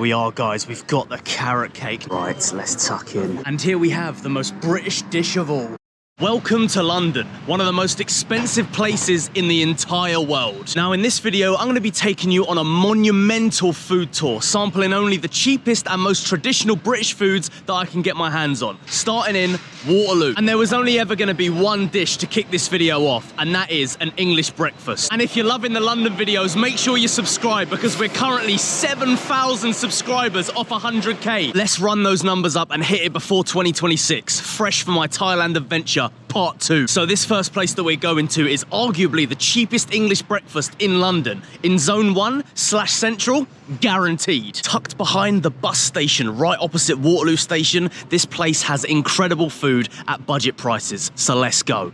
we are, guys. We've got the carrot cake. Right, let's tuck in. And here we have the most British dish of all. Welcome to London, one of the most expensive places in the entire world. Now in this video, I'm gonna be taking you on a monumental food tour, sampling only the cheapest and most traditional British foods that I can get my hands on, starting in Waterloo. And there was only ever gonna be one dish to kick this video off, and that is an English breakfast. And if you're loving the London videos, make sure you subscribe because we're currently 7,000 subscribers off 100K. Let's run those numbers up and hit it before 2026, fresh for my Thailand adventure. Part 2. So this first place that we're going to is arguably the cheapest English breakfast in London. In Zone 1/Central, guaranteed. Tucked behind the bus station right opposite Waterloo Station, this place has incredible food at budget prices. So let's go.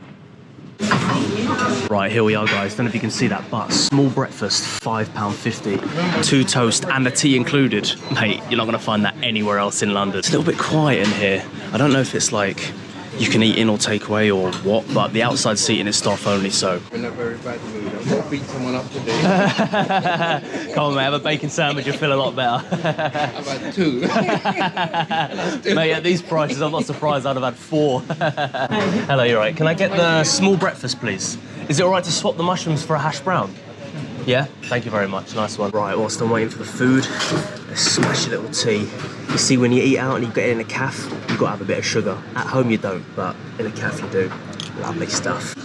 Right, here we are, guys. Don't know if you can see that, but small breakfast, £5.50. 2 toast and a tea included. Mate, you're not going to find that anywhere else in London. It's a little bit quiet in here. I don't know if it's like you can eat in or take away or what, but the outside seating is staff only, so. We're in a very bad mood. I'm going to beat someone up today. Come on, mate, have a bacon sandwich, you'll feel a lot better. I've had 2. Mate, at these prices, I'm not surprised I'd have had 4. Hello, you're right. Can I get the small breakfast, please? Is it all right to swap the mushrooms for a hash brown? Yeah? Thank you very much. Nice one. Right, whilst I'm waiting for the food, let's smash a little tea. You see, when you eat out and you get it in a cafe, you've got to have a bit of sugar. At home you don't, but in a cafe you do. Lovely stuff.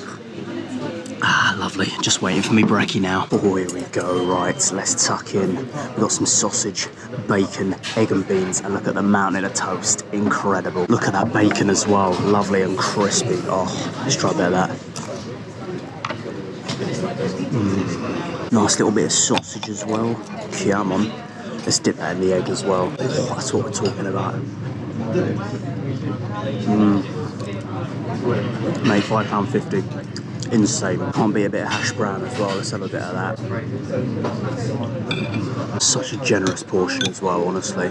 Ah, lovely. Just waiting for me brekkie now. Oh, here we go. Right, let's tuck in. We've got some sausage, bacon, egg and beans, and look at the mountain of toast. Incredible. Look at that bacon as well. Lovely and crispy. Oh, let's try a bit of that. Nice little bit of sausage as well. Come on. Let's dip that in the egg as well. Oh, that's what we're talking about. Mate, £5.50. Insane. Can't beat a bit of hash brown as well. Let's have a bit of that. Such a generous portion as well, honestly.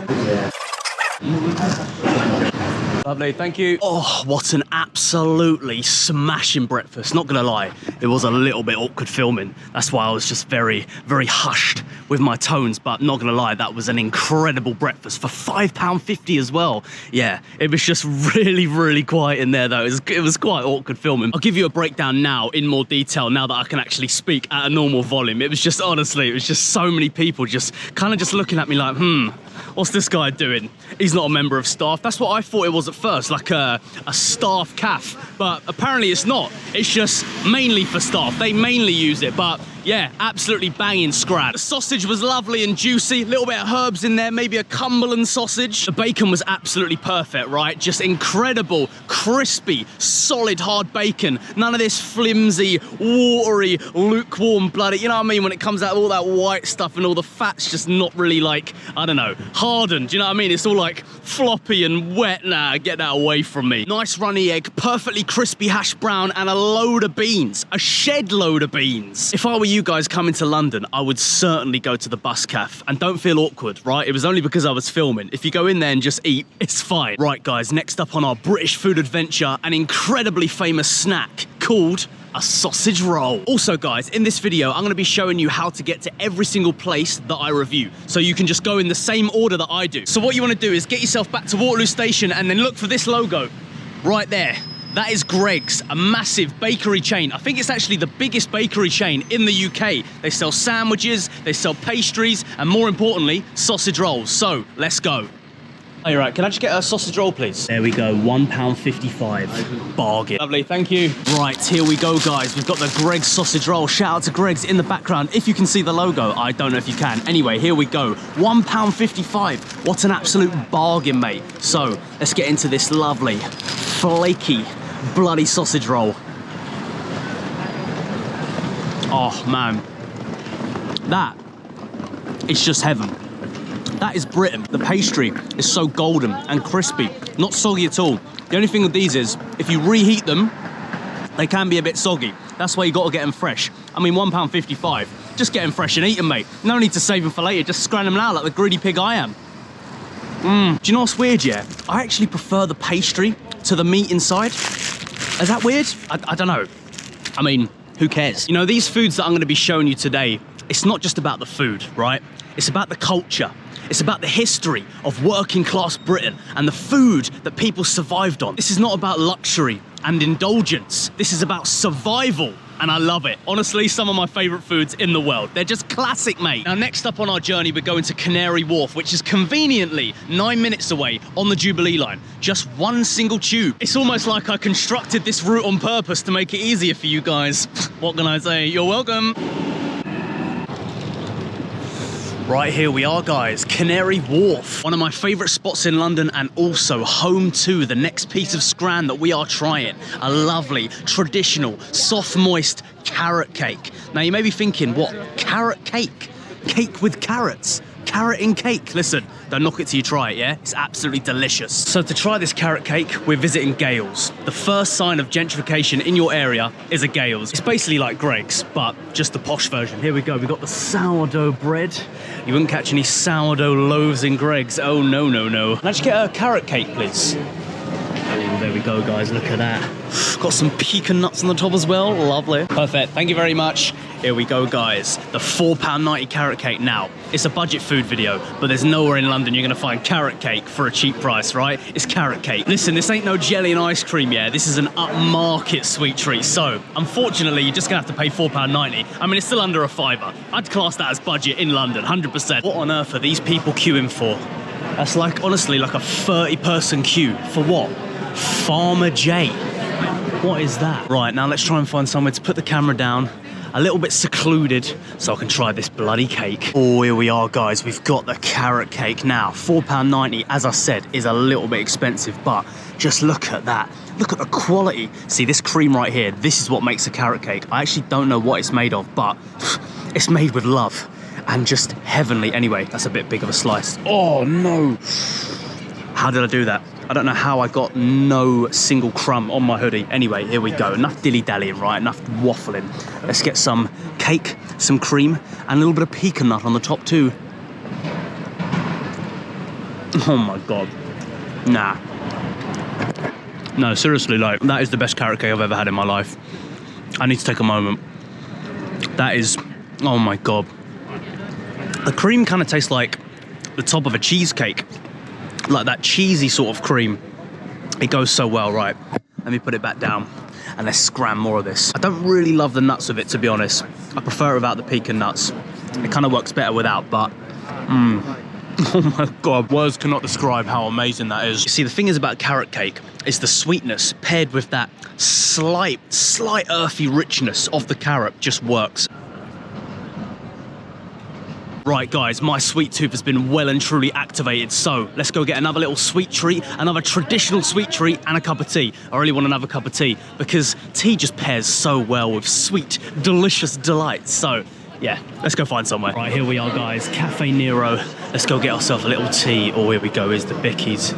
Lovely, thank you. Oh, what an absolutely smashing breakfast. Not gonna lie, it was a little bit awkward filming. That's why I was just very, very hushed with my tones, but not gonna lie, that was an incredible breakfast for £5.50 as well. Yeah, it was just really, really quiet in there though. It was quite awkward filming. I'll give you a breakdown now in more detail now that I can actually speak at a normal volume. It was just, honestly, it was just so many people just kind of just looking at me like, what's this guy doing? He's not a member of staff. That's what I thought it was at first, like a staff cafe, but apparently it's not. It's just mainly for staff. They mainly use it, but yeah, absolutely banging scrap. The sausage was lovely and juicy, a little bit of herbs in there, maybe a Cumberland sausage. The bacon was absolutely perfect, right? Just incredible, crispy, solid, hard bacon. None of this flimsy, watery, lukewarm, bloody, you know what I mean? When it comes out, all that white stuff and all the fat's just not really like, I don't know, hardened, you know what I mean? It's all like floppy and wet. Nah, get that away from me. Nice runny egg, perfectly crispy hash brown, and a load of beans. A shed load of beans. If I were you guys coming to London, I would certainly go to the bus cafe. And don't feel awkward, right? It was only because I was filming. If you go in there and just eat, it's fine. Right, guys, next up on our British food adventure, an incredibly famous snack called a sausage roll. Also, guys, in this video, I'm going to be showing you how to get to every single place that I review. So you can just go in the same order that I do. So what you want to do is get yourself back to Waterloo Station and then look for this logo right there. That is Greggs, a massive bakery chain. I think it's actually the biggest bakery chain in the UK. They sell sandwiches, they sell pastries, and more importantly, sausage rolls. So, let's go. All right, can I just get a sausage roll, please? There we go, £1.55. Bargain. Lovely, thank you. Right, here we go, guys. We've got the Greggs sausage roll. Shout out to Greggs in the background. If you can see the logo, I don't know if you can. Anyway, here we go. £1.55. What an absolute bargain, mate. So, let's get into this lovely, flaky, bloody sausage roll. Oh, man. That is just heaven. That is Britain. The pastry is so golden and crispy, not soggy at all. The only thing with these is, if you reheat them, they can be a bit soggy. That's why you got to get them fresh. I mean, £1.55. Just get them fresh and eat them, mate. No need to save them for later. Just scran them out like the greedy pig I am. Do you know what's weird, yeah? I actually prefer the pastry to the meat inside. Is that weird? I don't know. I mean, who cares? You know, these foods that I'm going to be showing you today, it's not just about the food, right? It's about the culture. It's about the history of working class Britain and the food that people survived on. This is not about luxury and indulgence. This is about survival. And I love it. Honestly, some of my favorite foods in the world. They're just classic, mate. Now, next up on our journey, we're going to Canary Wharf, which is conveniently 9 minutes away on the Jubilee line. Just one single tube. It's almost like I constructed this route on purpose to make it easier for you guys. What can I say? You're welcome. Right, here we are, guys. Canary Wharf. One of my favorite spots in London and also home to the next piece of scran that we are trying. A lovely, traditional, soft, moist carrot cake. Now, you may be thinking, what? Carrot cake? Cake with carrots? Carrot in cake? Listen, don't knock it till you try it, yeah? It's absolutely delicious. So to try this carrot cake, we're visiting Gales. The first sign of gentrification in your area is a Gales. It's basically like Greggs, but just the posh version. Here we go, we've got the sourdough bread. You wouldn't catch any sourdough loaves in Greggs. Oh, no, no, no. Can I just get a carrot cake, please? Oh, there we go, guys, look at that. Got some pecan nuts on the top as well, lovely. Perfect, thank you very much. Here we go, guys. The £4.90 carrot cake. Now, it's a budget food video, but there's nowhere in London you're gonna find carrot cake for a cheap price, right? It's carrot cake. Listen, this ain't no jelly and ice cream, yeah? This is an upmarket sweet treat. So, unfortunately, you're just gonna have to pay £4.90. I mean, it's still under a fiver. I'd class that as budget in London, 100%. What on earth are these people queuing for? That's like, honestly, like a 30-person queue. For what? Farmer J. What is that? Right, now let's try and find somewhere to put the camera down, a little bit secluded, so I can try this bloody cake. Oh, here we are, guys. We've got the carrot cake now. £4.90, as I said, is a little bit expensive, but just look at that. Look at the quality. See, this cream right here, this is what makes a carrot cake. I actually don't know what it's made of, but it's made with love and just heavenly. Anyway, that's a bit big of a slice. Oh, no. How did I do that? I don't know how I got no single crumb on my hoodie. Anyway, here we go. Enough dilly-dallying, right? Enough waffling. Let's get some cake, some cream, and a little bit of pecan nut on the top too. Oh my God. Nah. No, seriously, like, that is the best carrot cake I've ever had in my life. I need to take a moment. That is, oh my God. The cream kind of tastes like the top of a cheesecake. Like that cheesy sort of cream. It goes so well, right? Let me put it back down and let's scram more of this. I don't really love the nuts of it, to be honest. I prefer it without the pecan nuts. It kind of works better without, but oh my God, words cannot describe how amazing that is. You see, the thing is about carrot cake is the sweetness paired with that slight earthy richness of the carrot just works. Right, guys, my sweet tooth has been well and truly activated, so let's go get another little sweet treat, another traditional sweet treat, and a cup of tea. I really want another cup of tea, because tea just pairs so well with sweet, delicious delights. So, yeah, let's go find somewhere. Right, here we are, guys, Cafe Nero. Let's go get ourselves a little tea. Oh, here we go, here's the bickies.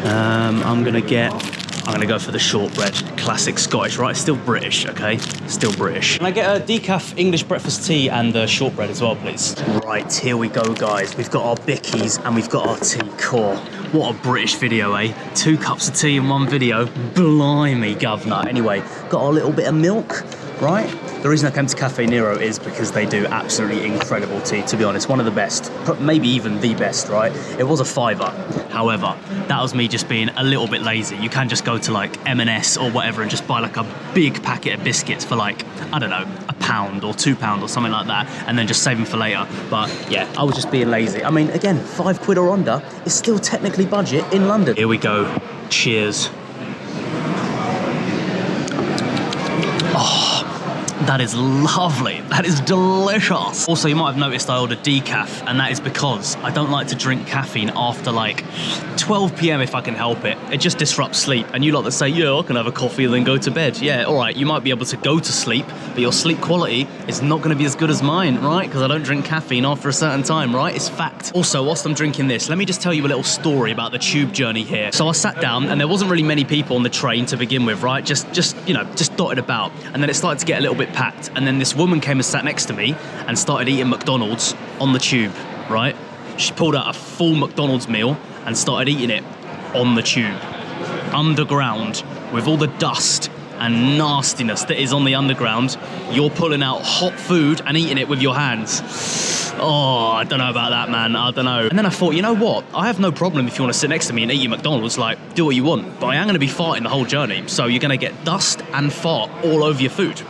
I'm gonna go for the shortbread. Classic Scottish, right? Still British, okay? Still British. Can I get a decaf English breakfast tea and the shortbread as well, please? Right, here we go, guys. We've got our bickies and we've got our tea. Core. What a British video, eh? 2 cups of tea in one video. Blimey, governor. Anyway, got our little bit of milk, right? The reason I came to Cafe Nero is because they do absolutely incredible tea, to be honest. One of the best, maybe even the best, right? It was a £5. However, that was me just being a little bit lazy. You can just go to like M&S or whatever and just buy like a big packet of biscuits for like, I don't know, £1 or £2 or something like that, and then just save them for later. But yeah, I was just being lazy. I mean, again, £5 or under is still technically budget in London. Here we go. Cheers. Oh. That is lovely. That is delicious. Also, you might have noticed I ordered decaf, and that is because I don't like to drink caffeine after like 12 p.m. if I can help it. It just disrupts sleep. And you lot that say, yeah, I can have a coffee and then go to bed. Yeah, all right, you might be able to go to sleep, but your sleep quality is not going to be as good as mine, right? Because I don't drink caffeine after a certain time, right? It's fact. Also, whilst I'm drinking this, let me just tell you a little story about the tube journey here. So I sat down, and there wasn't really many people on the train to begin with, right? Just dotted about. And then it started to get a little bit packed, and then this woman came and sat next to me and started eating McDonald's on the tube, right? She pulled out a full McDonald's meal and started eating it on the tube, underground, with all the dust and nastiness that is on the underground, you're pulling out hot food and eating it with your hands. Oh, I don't know about that, man. I don't know. And then I thought, you know what? I have no problem if you want to sit next to me and eat your McDonald's. Like, do what you want. But I am going to be farting the whole journey. So you're going to get dust and fart all over your food.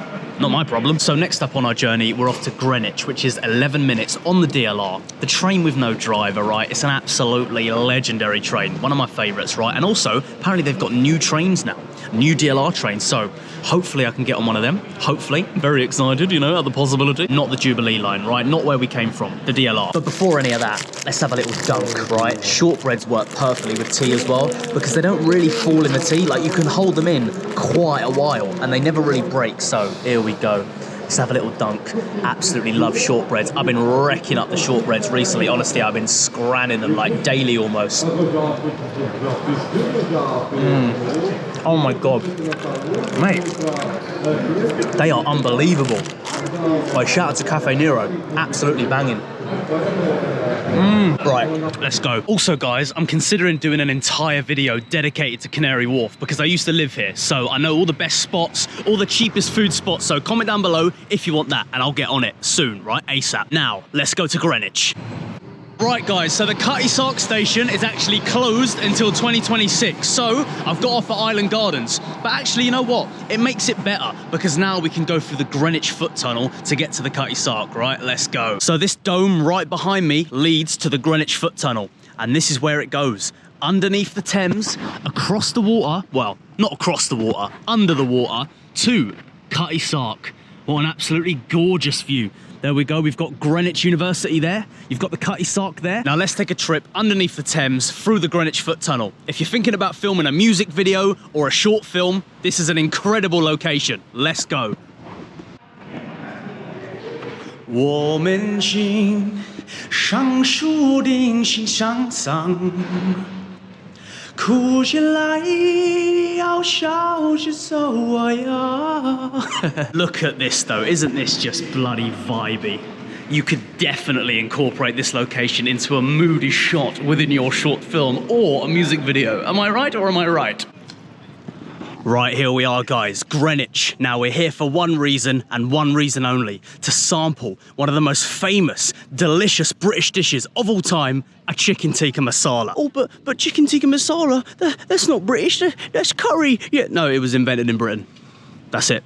Not my problem. So next up on our journey, we're off to Greenwich, which is 11 minutes on the DLR. The train with no driver, right? It's an absolutely legendary train. One of my favorites, right? And also, apparently they've got new trains now. New DLR trains. So hopefully I can get on one of them. Hopefully. Very excited, you know, at the possibility. Not the Jubilee line, right? Not where we came from, the DLR. But before any of that, let's have a little dunk, right? Shortbreads work perfectly with tea as well, because they don't really fall in the tea. Like, you can hold them in quite a while and they never really break. So here we go. Let's have a little dunk. Absolutely love shortbreads. I've been wrecking up the shortbreads recently. Honestly, I've been scranning them like daily almost. Oh my God. Mate, they are unbelievable. Like, shout out to Cafe Nero. Absolutely banging. Right, let's go. Also, guys, I'm considering doing an entire video dedicated to Canary Wharf because I used to live here, so I know all the best spots, all the cheapest food spots. So comment down below if you want that, and I'll get on it soon, right? ASAP. Now, let's go to Greenwich. Right, guys, so the Cutty Sark station is actually closed until 2026. So I've got off at Island Gardens. But actually, you know what? It makes it better because now we can go through the Greenwich Foot Tunnel to get to the Cutty Sark, right? Let's go. So this dome right behind me leads to the Greenwich Foot Tunnel. And this is where it goes. Underneath the Thames, across the water, well, not across the water, under the water, to Cutty Sark. What an absolutely gorgeous view. There we go, we've got Greenwich University there. You've got the Cutty Sark there. Now let's take a trip underneath the Thames through the Greenwich Foot Tunnel. If you're thinking about filming a music video or a short film, this is an incredible location. Let's go. 我们心上树定心上桑，哭起来要笑着走啊呀。Look at this though, isn't this just bloody vibey? You could definitely incorporate this location into a moody shot within your short film or a music video. Am I right or am I right? Right, here we are, guys, Greenwich. Now, we're here for one reason and one reason only, to sample one of the most famous, delicious British dishes of all time, a chicken tikka masala. Oh, but chicken tikka masala, that's not British, that's curry. Yeah, no, it was invented in Britain. That's it.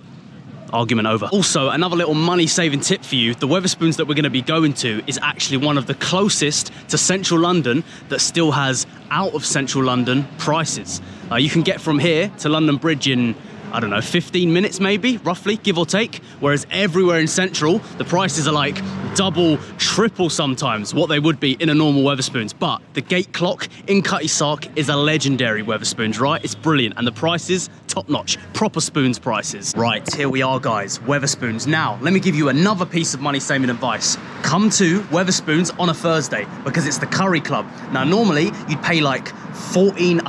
Argument over. Also, another little money-saving tip for you, the Wetherspoons that we're going to be going to is actually one of the closest to central London that still has out of central London prices. You can get from here to London Bridge in, I don't know, 15 minutes maybe, roughly, give or take. Whereas everywhere in central, the prices are like double, triple sometimes what they would be in a normal Wetherspoons. But the gate clock in Cutty Sark is a legendary Wetherspoons, right? It's brilliant. And the prices, top notch, proper spoons prices. Right, here we are, guys, Wetherspoons. Now, let me give you another piece of money-saving advice. Come to Wetherspoons on a Thursday because it's the curry club. Now, normally you'd pay like 14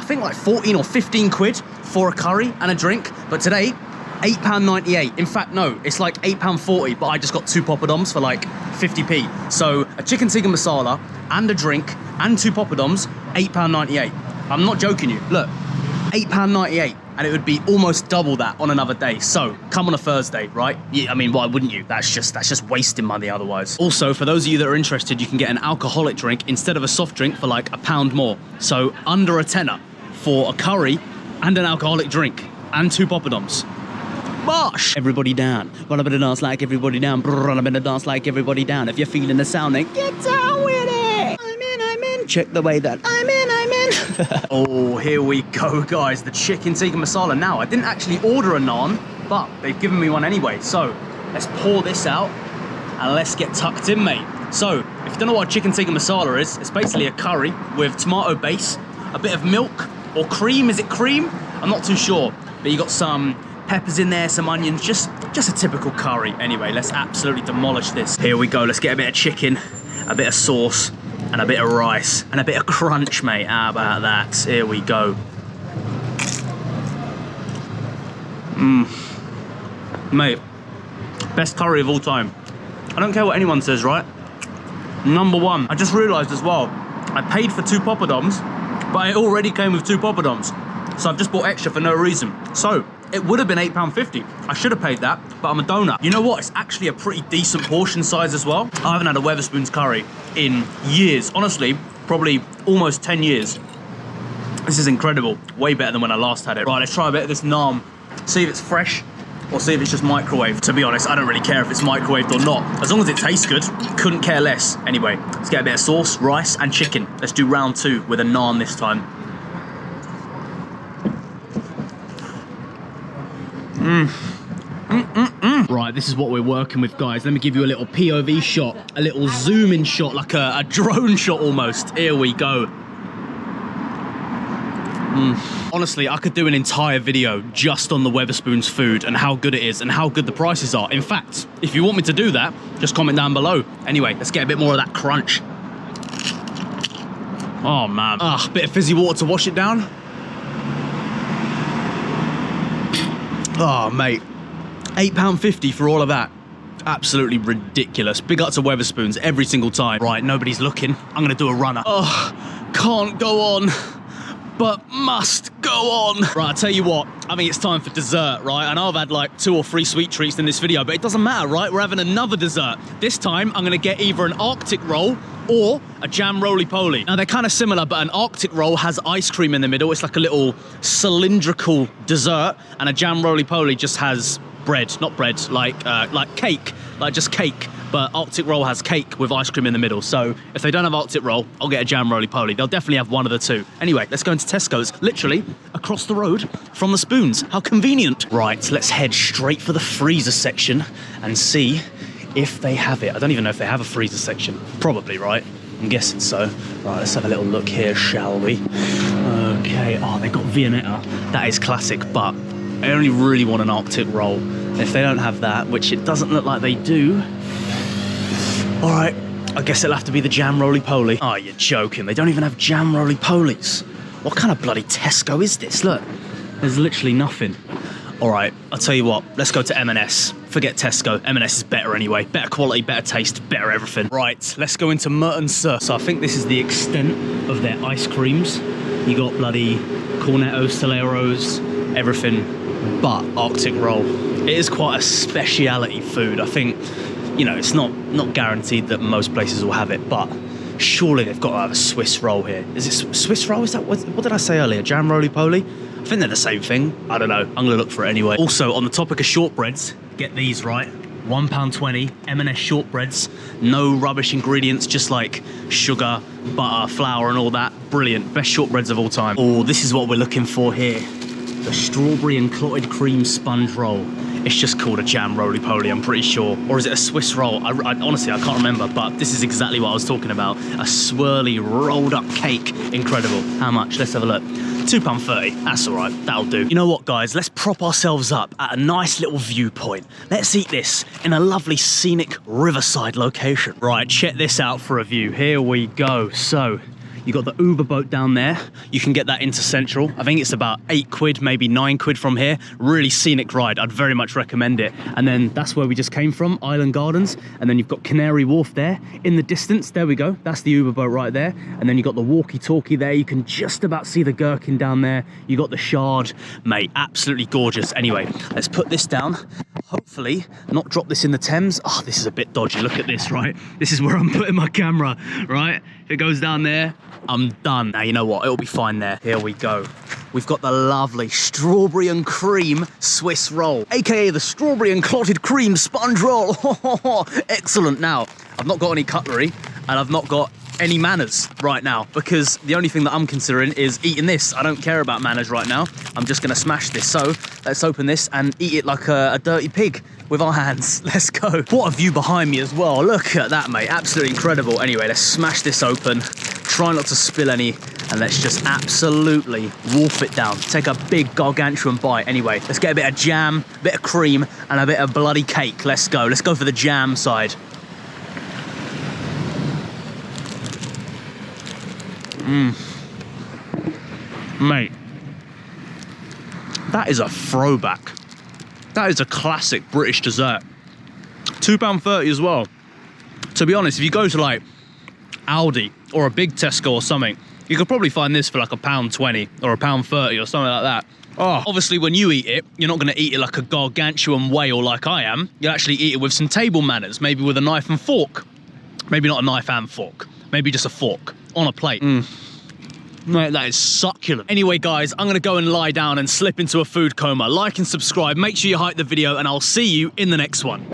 or 15 quid for a curry and a drink, but today, £8.98. In fact, no, it's like £8.40, but I just got 2 poppadoms for like 50p. So a chicken tikka masala and a drink and 2 poppadoms, £8.98. I'm not joking you. Look, £8.98, and it would be almost double that on another day. So come on a Thursday, right? Yeah, I mean, why wouldn't you? That's just wasting money otherwise. Also, for those of you that are interested, you can get an alcoholic drink instead of a soft drink for like £1 more. So under a tenner for a curry and an alcoholic drink and 2 poppadoms. Bosh! Everybody down. Run up in the dance like everybody down. Run up in the dance like everybody down. If you're feeling the sound, then get down with it. I'm in. Check the way that I'm in. Oh, here we go, guys. The chicken tikka masala. Now, I didn't actually order a naan, but they've given me one anyway. So let's pour this out and let's get tucked in, mate. So if you don't know what a chicken tikka masala is, it's basically a curry with tomato base, a bit of milk or cream. Is it cream? I'm not too sure. But you got some peppers in there, some onions, just a typical curry. Anyway, let's absolutely demolish this. Here we go. Let's get a bit of chicken, a bit of sauce, and a bit of rice, and a bit of crunch, mate. How about that? Here we go. Mate, best curry of all time. I don't care what anyone says, right? #1. I just realized as well, I paid for 2 poppadoms, but it already came with 2 poppadoms. So I've just bought extra for no reason. So It would have been £8.50. I should have paid that, but I'm a donut. You know what? It's actually a pretty decent portion size as well. I haven't had a Wetherspoons curry in years. Honestly, probably almost 10 years. This is incredible. Way better than when I last had it. Right, let's try a bit of this naan. See if it's fresh or see if it's just microwaved. To be honest, I don't really care if it's microwaved or not. As long as it tastes good, couldn't care less. Anyway, let's get a bit of sauce, rice, and chicken. Let's do round 2 with a naan this time. Right, this is what we're working with, guys. Let me give you a little POV shot, a little zoom in shot, like a drone shot almost. Here we go. Honestly, I could do an entire video just on the Wetherspoons food and how good it is and how good the prices are. In fact, if you want me to do that, just comment down below. Anyway, let's get a bit more of that crunch. Oh man. Bit of fizzy water to wash it down. Oh mate, £8.50 for all of that. Absolutely ridiculous. Big up to Wetherspoons every single time. Right, nobody's looking. I'm gonna do a runner. Oh, can't go on, but must go on. Right, I'll tell you what, I think it's time for dessert, right? I know I've had like 2 or 3 sweet treats in this video, but it doesn't matter, right? We're having another dessert. This time, I'm gonna get either an Arctic roll or a Jam Roly Poly. Now, they're kind of similar, but an Arctic roll has ice cream in the middle. It's like a little cylindrical dessert, and a Jam Roly Poly just has bread, not bread, like cake, like just cake. But Arctic roll has cake with ice cream in the middle. So if they don't have Arctic roll, I'll get a Jam Roly Poly. They'll definitely have one of the 2. Anyway, let's go into Tesco's, literally across the road from the Spoons. How convenient. Right, let's head straight for the freezer section and see if they have it. I don't even know if they have a freezer section. Probably, right? I'm guessing so. Right, let's have a little look here, shall we? Okay, oh, they got Viennetta. That is classic, but I only really want an Arctic roll. And if they don't have that, which it doesn't look like they do, all right, I guess it'll have to be the Jam Roly Poly. Oh, you're joking. They don't even have Jam Roly Polies. What kind of bloody Tesco is this? Look, there's literally nothing. All right, I'll tell you what, let's go to M&S. Forget Tesco, M&S is better anyway. Better quality, better taste, better everything. Right, let's go into Merton's Sir. So I think this is the extent of their ice creams. You got bloody Cornettos, Toleros, everything but Arctic roll. It is quite a speciality food. I think, you know, it's not guaranteed that most places will have it, but surely they've got to have a Swiss roll here. Is it Swiss roll? Is that what did I say earlier? Jam Roly Poly? I think they're the same thing. I don't know. I'm gonna look for it anyway. Also, on the topic of shortbreads, get these right. £1.20, M&S shortbreads. No rubbish ingredients, just like sugar, butter, flour, and all that. Brilliant. Best shortbreads of all time. Oh, this is what we're looking for here. The strawberry and clotted cream sponge roll. It's just called a Jam Roly Poly, I'm pretty sure. Or is it a Swiss roll? Honestly, I can't remember, but this is exactly what I was talking about. A swirly, rolled up cake. Incredible. How much? Let's have a look. £2.30. That's all right. That'll do. You know what, guys? Let's prop ourselves up at a nice little viewpoint. Let's eat this in a lovely scenic riverside location. Right, check this out for a view. Here we go. So, you got the Uber boat down there. You can get that into Central. I think it's about £8, maybe £9 from here. Really scenic ride. I'd very much recommend it. And then that's where we just came from, Island Gardens. And then you've got Canary Wharf there in the distance. There we go. That's the Uber boat right there. And then you got the walkie-talkie there. You can just about see the gherkin down there. You got the Shard. Mate, absolutely gorgeous. Anyway, let's put this down. Hopefully not drop this in the Thames. Oh, this is a bit dodgy. Look at this, right? This is where I'm putting my camera, right? If it goes down there, I'm done. Now, you know what? It'll be fine there. Here we go. We've got the lovely strawberry and cream Swiss roll, aka the strawberry and clotted cream sponge roll. Excellent. Now, I've not got any cutlery and I've not got any manners right now because the only thing that I'm considering is eating this. I don't care about manners right now. I'm just gonna smash this. So let's open this and eat it like a dirty pig with our hands. Let's go. What a view behind me as well. Look at that, mate. Absolutely incredible. Anyway, let's smash this open. Try not to spill any, and let's just absolutely wolf it down. Take a big gargantuan bite. Anyway, let's get a bit of jam, a bit of cream, and a bit of bloody cake. Let's go. Let's go for the jam side. Mate, that is a throwback. That is a classic British dessert. £2.30 as well. To be honest, if you go to like Aldi or a big Tesco or something, you could probably find this for like £1.20 or £1.30 or something like that. Oh, obviously when you eat it, you're not going to eat it like a gargantuan whale like I am. You'll actually eat it with some table manners, maybe with a knife and fork. Maybe not a knife and fork, maybe just a fork on a plate. Mate, that is succulent. Anyway, guys, I'm gonna go and lie down and slip into a food coma. Like and subscribe, make sure you hype the video, and I'll see you in the next one.